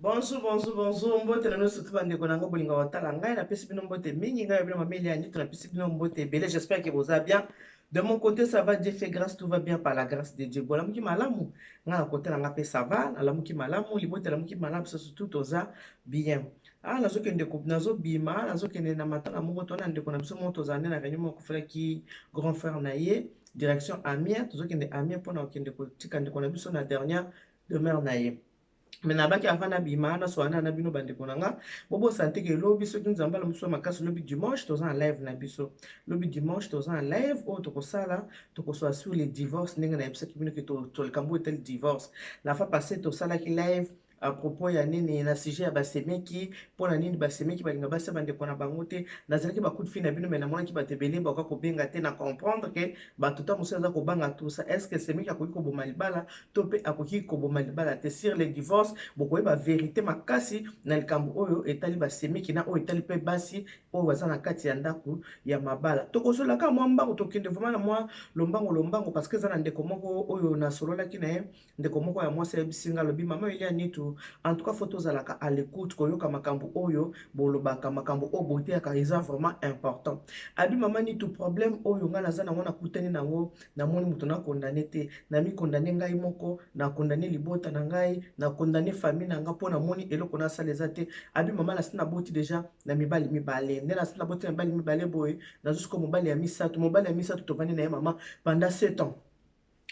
Bonjour, bonjour, bonjour. Mbote na nous surtout bande konango bolinga watala ngai na pesi bino mbote mingi ngai bino mameli ani to na pesi bino mbote belé. J'espère que vous allez bien. De mon côté ça va, Dieu fait grâce, tout va bien par la grâce de Dieu. Voilà muki malamu. Nga na côté na ngape ça va, na la muki malamu, libote la muki malamu surtout toza bien. Ah nazo kende ko nazo bima, nazo kende na matanga moko to na ndeko na biso moto za na réunion moko fela ki grand frère na ye direction Amiens, tozo kende Amiens pour na kende ko tika ndeko na biso na dernière demeure na ye. Mais nabaki avant na bima na soana na bino bandeko nanga bobo santé ke lobi soki nzamba la muso makasi lobi dimanche toza en live na biso lobi dimanche toza en live o tokosala tokosoa sur les divorces ndenge na yebisaki bino ke to le kambo etel divorce la fois passée tosalaki live à propos ya nini na sujet ya basemeki mpona nini basemeki balinga basi bandeko na bango te nazalaki bacoup de fil na bino me namonaki bato ebele bakoka kobenga te na comprendre ke bato ta mosusu aza kobanga tout ça est ce que semeki akoki koboma libala to mpe akoki koboma libala te sur les divorces bokoyeba vérité makasi na likambo oyo etali basemeki na oyo etali mpe basi oyo baza na kati ya ndako ya mabala tokosolaka mwa mbango tokende vraimen na mwa lombango parce que eza na ndeko moko oyo nasololaki na ye ndeko moko ya mwasi ayebisinga alobi mama elia nitu en tout cas faut tozalaka à l'écoute koyoka makambo oyo bolobaka makambo oyo botiaka eza vraiment important abi mama nitu problème oyo nga naza nango nakutani nango namoni moto nakondane te namikondane ngai moko nakondane libota na ngai nakondane famille na nga mpo namoni eloko nasala eza te abi mama nasi naboti deja na mibali mibale nde nasi naboti na mibali mibale boye nazosuka mobali ya misato tovandi na ye mama pendant 7 ans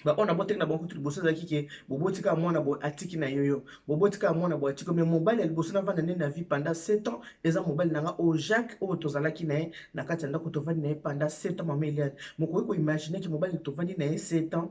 on a boté na bango liboso ezalaki ke bobotika mwana bo atiki na yoyo bobotika mwana bo atiki mais mobali ya liboso navanda nde na vie pendant 7 ans eza mobali nanga o Jacques oyo tozalaki na ye na kati ya ndako tovandi na ye pendant 7 ans mama Eliane mokoki koimagine ke mobali tovandi na ye 7 ans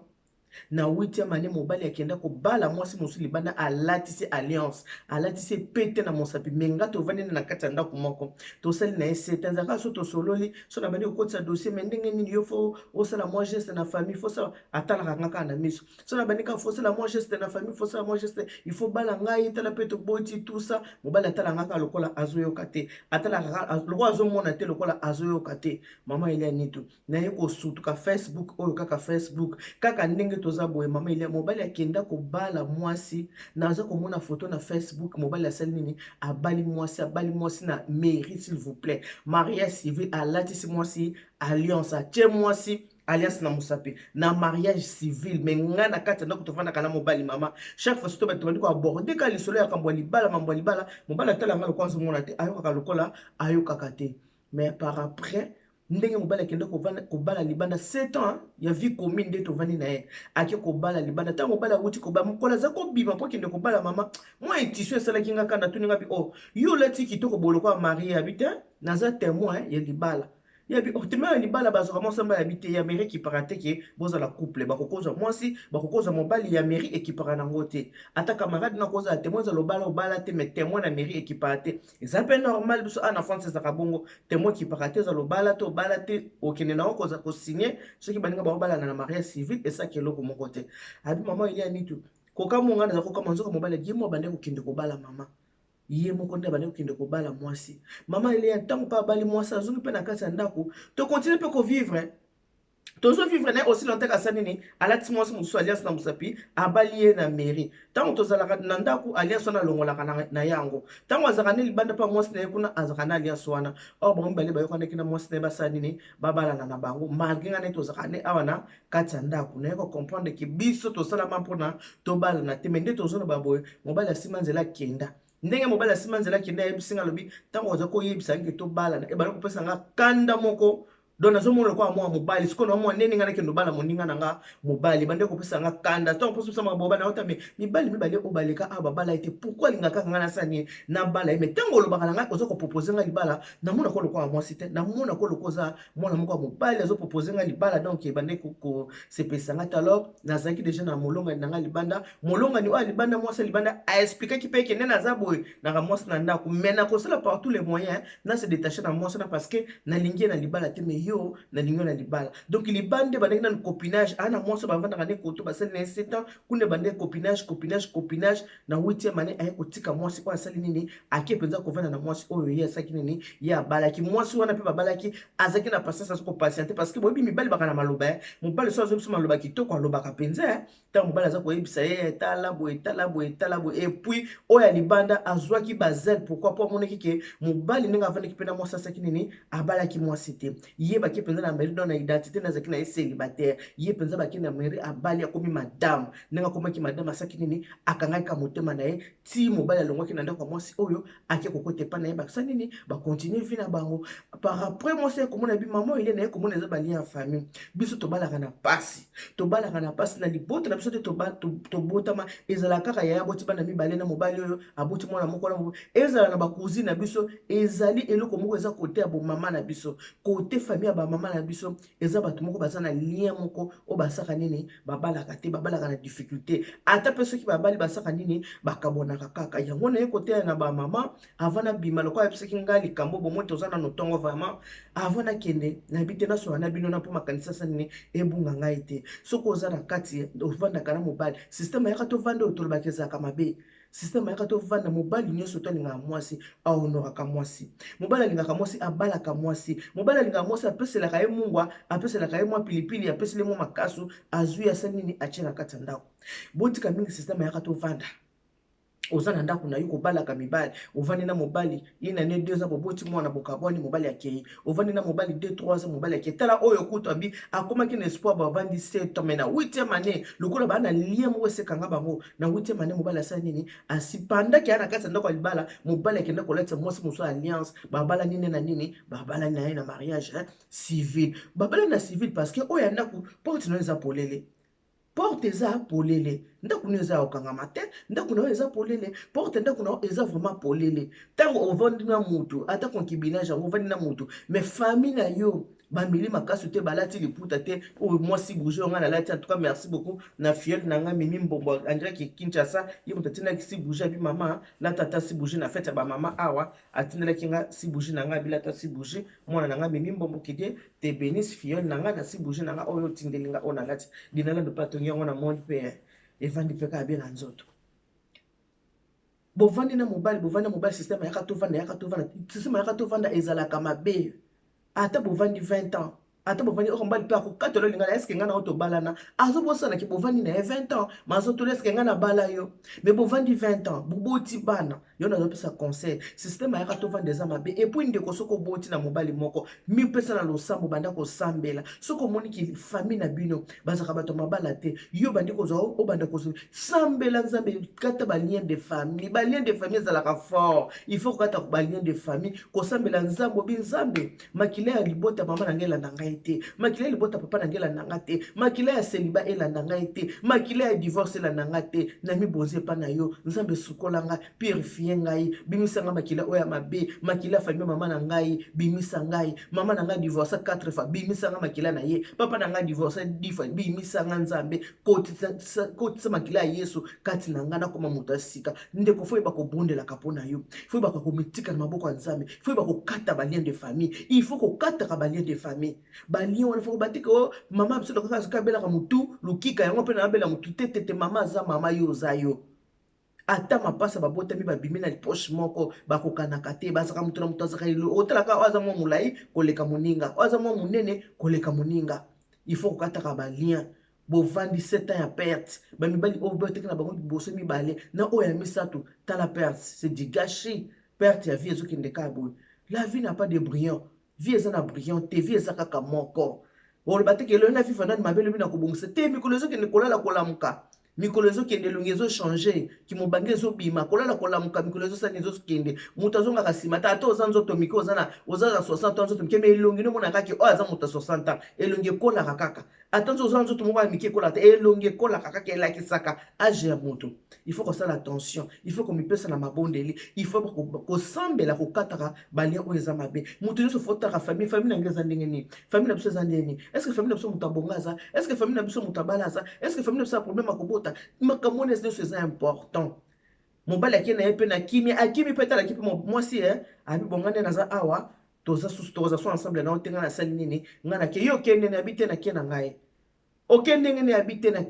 na 8e année mobali akenda kobala mwasi mosusu libanda alatisi alliance alatisi pete na mosapi menga tovandi na kati ya ndako moko tosali na ye sete nzaka so tosololi so na bandi kokotisa dossier me ndenge nini yo fo osala mwa geste na famille fosa atalaka nga kaka na miso so na bandi kaka fosala mwa geste na famille fosala mwa geste il faut bala ngai tala mpe toboti tout ça mobali atalaka kaka lokola azoyoka te atalaka lokola azomona te lokola azoyoka te mama elia nitu naye kosutuka Facebook oyo kaka Facebook kaka ndenge toza boye mama elia mobali akenda kobala mwasi naza komona photo na Facebook mobali asali nini abali mwasi na mairie s'il vous plaît mariage civil alatisi mwasi alliance atie mwasi alliance na mosapi na mariage civil me nga na kati ndako tovandaka na mobali mama chaque fois soto bato bandi koaborde ka lisolo ya kambo ya libala mambo ya libala mobali atalanga lokola azomona te ayokaka lokola ayokaka te mais par après ndenge mobali akende kobala libanda 7 ans ya vie commune nde tovandi na ye ake kobala libanda ntango mobali awuti kobala mokolo aza kobima mpo akende kobala mama mwa intuition esalaki nga kanda tuni nga bi o yo olati kitoko boloko ya marie yabi te naza témoin ya libala yabi otema ya libala bazwaka mwasamba yabi te ya mairie ekipaka te ke bozala couple bakokozwa mwasi bakokozwa mobali ya mairie ekipaka nango te ata camarade nakozala témoin eza lobala obala te mais témoin na mairie ekipaka te eza mpe normal biso ana france ezaka bongo témoin ekipaka te eza lobala te obala te okende nango koza kosigne soki baninga baobalana na mariage civil esaki eloko moko te abi mama elia nitu kokamonga naza kokama nzoka mobali ye mo bande kokende kobala mama ye moko nde abandi kokende kobala mwasi mama elia ntango mpe abali mwasi azongi mpe na kati ya ndako tokontinue mpe kovivre tozovivre na ye aussi longtemps asali nini alati mwasi mosusu alliance na mosapi abali ye na mairie ntango tozalaka na ndako alliance wana alongolaka na yango ntango azalaka ne libanda mpe mwasi na ye kuna azalaka na alliance wana or bango mibale bayokandaki na mwasi na ye basala nini babalana na bango malgré nga ne tozalaka ne awa na kati ya ndako naye kocomprendre ke biso tosalama mpona tobalana te me nde tozona baboye mobali asima nzela akenda ndenge mobali asima nzela akenda ayebisinga alobi ntango oza koyebisa nge tobalana ebali kopesa nga kanda moko donc nazomona lokola mwa mobali sikoyo na mwa ndenge nga nakende obala moninga na nga mobali bande kopesa nga kanda ntango mposo osamaka bobali na otame mibali mibale oyo baleka awa babala ye te pourkui alingaka kaka nga nasala nini nabala ye me ntango olobaka na ngai oza kopropose nga libala namona ko lokola mwasi te namona ko lokola oza mwana moko ya mobali azopropose nga libala donc ebande kosepelisa nga te alors nazalaki deja na molongani na nga libanda molongani oyo libanda mwasi libanda aexplikaki mpe ekende naza boye naka mwasi na ndako me nakosala par tous les moyens na se détache na mwasi na parce que nalingi ye na libala te me yo na lingo na libala. Donc libande bandaki na copinage ana mwasi bavanda kane koto basali na 7 ans kunde bande copinage na 8e année aye kotika mwasi kwa asali nini ake penza kovanda na mwasi oyo ye asaki nini ya balaki mwasi wana pe babalaki azaki na patience ko patienter parce que boyebi mibali baka na maloba mobali so azo biso maloba kitoko alobaka penza ta mobali aza koyebisa ye etala bo et puis oya libanda azwaki bazel pourquoi pas moneki ke mobali ninga avandi ki pena mwasi asaki nini abalaki mwasi te ye baki penza na mairie dans na identité na zaki na célibataire ye penza baki na mairie abali akomi madame ninga komaki madame asaki nini akangaki ka motema na ye ti mobali alongwaki na ndako mwasi oyo ake kokote pa na ye bakisa nini ba continuer vie na bango par après mwasi komona bi maman ile na ye komona eza bali en famille biso tobalaka na pasi na liboto na biso te tobotama ezala kaka ya boti bana mibale na mobali oyo aboti mwana moko na ezala na bacousine na biso ezali eloko moko eza côté ya mama na biso côté famille ya ba mama na biso eza bato moko baza na lien moko o basaka nini babalaka te babalaka na difficulté ata pe soki babali basaka nini bakabonaka kaka yango na ye côté na ba mama avant na bima loko ya pisaki ngali kambo bo moto ozana no tongo vraiment avant na kende na bite na so na bino na po makanisa sa nini ebunga ngai te soko ozana kati ovanda kana mobali système ya kato vanda otolobakeza kamabe système ya kato vanda mobali nyonso to linga mwasi aonoraka mwasi mobali alingaka mwasi abalaka mwasi mobali alingaka mwasi apeselaka ye mungwa apeselaka ye mwa pilipili apesele mwa makasu azwi ya sanini achena kati ndako botika mingi système ya kato vanda ozana ndako na yo kobalaka mibali ovandi na mobali ye na ne 2 ans boboti mwana bokabwani mobali akei ovandi na mobali 2-3 ans mobali akei tala oyo kuto abi akomaki na espoir bavandi 7 ans mais na 8e année lokola bana lien moko esekanga bango na 8e année mobali asala nini asipandaki ana kati ndako libala mobali akenda koleta mwasi moso alliance babala nini na nini babala na ye na mariage civil babala na civil parce que oyo ndako porte no eza polele porte eza polele ndako no eza okangama te ndako no eza polele porte ndako no eza vraiment polele tango ovandi na mutu ata concubinage ovandi na mutu mais famille na yo bamili makasu te balati liputa te oyo mwasi bouger on a lati en tout cas merci beaucoup na fiel nanga mimi mbombo Andrea ki Kinshasa ye mutatina ki si bouger bi mama la tata si bouger na fête ba mama awa atindela kinga si bouger nanga bila ta si bouger mwana nanga mimi mbombo kide te bénisse fiel nanga na si bouger nanga oyo tindelinga ona lati dinala ndo patongi ngona monde pe evandi pe ka bien nzoto bovandi na mobile système ya katovanda système ya katovanda ezalaka mabe ata bovandi 20 ans ata bovandi okombali pe akokatolo lingana eske ngana otobalana azobosana ki bovandi na 20 ans mazotola eske ngana bala yo mais bovandi 20 ans boboti bana yo na zopesa conseil système ya katovanda eza mabe et puis ndeko soko boti na mobali moko mi pesa na losambo banda ko sambela soko moni ki famille na bino bazaka bato mabala te yo bandi ko zo o banda ko sambela nzambe kata ba lien de famille ezalaka fort il faut kata ba lien de famille ko sambela nzambo bi nzambe makile ya libota mama na ngela na ngai te makile ya libota papa na ngela na ngai te makile ya celibat ela na ngai te makile ya divorce ela na ngai te na mi boze pa na yo nzambe sukola nga purifier ngai bimisa nga makile oya mabe makile ya famille mama na ngai bimisa ngai mama na ngai divorce 4 fois bimisa nga makile na ye papa na ngai divorce 10 fois bimisa nga nzambe kotisa makile ya Yesu kati na nga na koma moto asika ndeko fo ba ko bondela kapona yo fo ba ko mitika na maboko ya nzambe fo ba ko kata ba lien de famille il faut ko kata ka ba lien de famille ba lien wana fo ko batika mama biso ko ka bela ka mutu lukika yango pe na bela mutu tete mama za mama yo za yo ata mapasa babota mi babimi na poche moko bakokanaka te bazaka mutu na mutu azaka ilo otalaka oza mwa mulai koleka moninga oza mwa munene koleka moninga il faut ko kata ka ba lien bovandi 7 ans ya perte bamibali oyo boteki na bango liboso mibale na oyo ya misato tala perte c'est du gâchis perte ya vie ezokende kaka boye la vie n'a pas de brillant vie eza na brillant te vie eza kaka moko oloba teke eloi na vie vandani mabe elobi na kobongisa te mikolo ezokende kolala kolamuka mikolo ezokende elongi ezochange kimobange ezobima kolala kolamuka mikolo ezosani ezokende moto azongaka nsima te ata oza nzoto mike oza na 60 ans nzoto mike me elongi nomona kaki oyo aza moto ya 60 ans elongi ekolaka kaka ata nzo oza nzoto moko ya mike ekolaka te elongi ekolaka kaka elakisaka age ya moto il faut kosala attention il faut komipesa na mabondeli il faut kosambela kokataka balien oyo eza mabe moto nyonso fotaka famille nange eza ndenge nini famille na biso eza ndenge nini est ce que famille na biso moto abonga aza est ce que famille na biso moto abala aza est ce que famille na biso ya problème akobota makambo wana nyonso eza important mobali akei na ye mpe na kimi akimi mpe etalaki mpe mwasi abi bongani naza awa toza so ensemble na otenga na sali nini nga na ke yo kende na habite na ke na ngai okende ngene habite na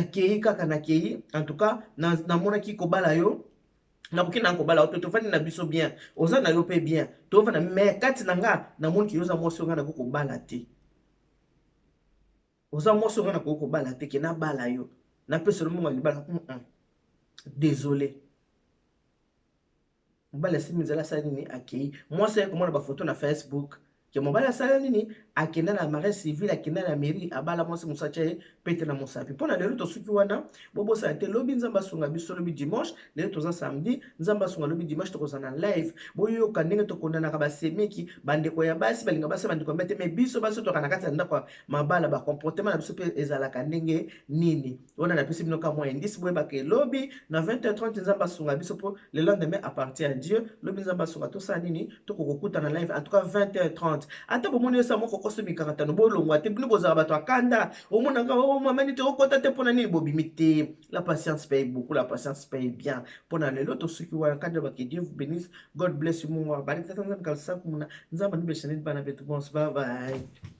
kei kaka na kei en tout cas na mona ki ko bala yo na koki na ko bala to fani na biso bien oza na yo pe bien to fana me kati na nga na moni ki yoza moso nga na ko bala te oza moso nga na ko bala te ke na bala yo na pesa mo ngali bala désolé mobali asimi nzela asala nini akei mwasi aye komona bafoto na Facebook ke mobali asala nini akenda na mariage civil akenda na mairie abala mwasi mosacha ye pete na mosapi mpona lelo tosuki wana bobosala te lobi nzambe asunga biso lobi dimanche lelo toza samedi nzambe asunga lobi dimanche tokozala na live boyoka ndenge tokondanaka basemeki bandeko ya basi balinga basi bandeko ya mbete me biso basi toka na kati ya ndako ya mabala bacomportement na biso mpe ezalaka ndenge nini wana napesi bino ka mwa indisi boyebaka elobi na 20h30 nzambe asunga biso mpo le lendemain à partir ya Dieu lobi nzambe asunga tosala nini tokokokuta na live en tout cas 20h30 ata bomoni esa moko koso mikakatano bolongwa te bino bozala bato akanda omonanga mamani te okota te mpona nini bobimi te la patience paye beaucoup la patience paye bien mpona lelo tosuki wana kanda bake Dieu vous bénisse God bless you mungu abariki tata nzambe kalisa kumuna nzambe nibeshaneni bana betu bons bye bye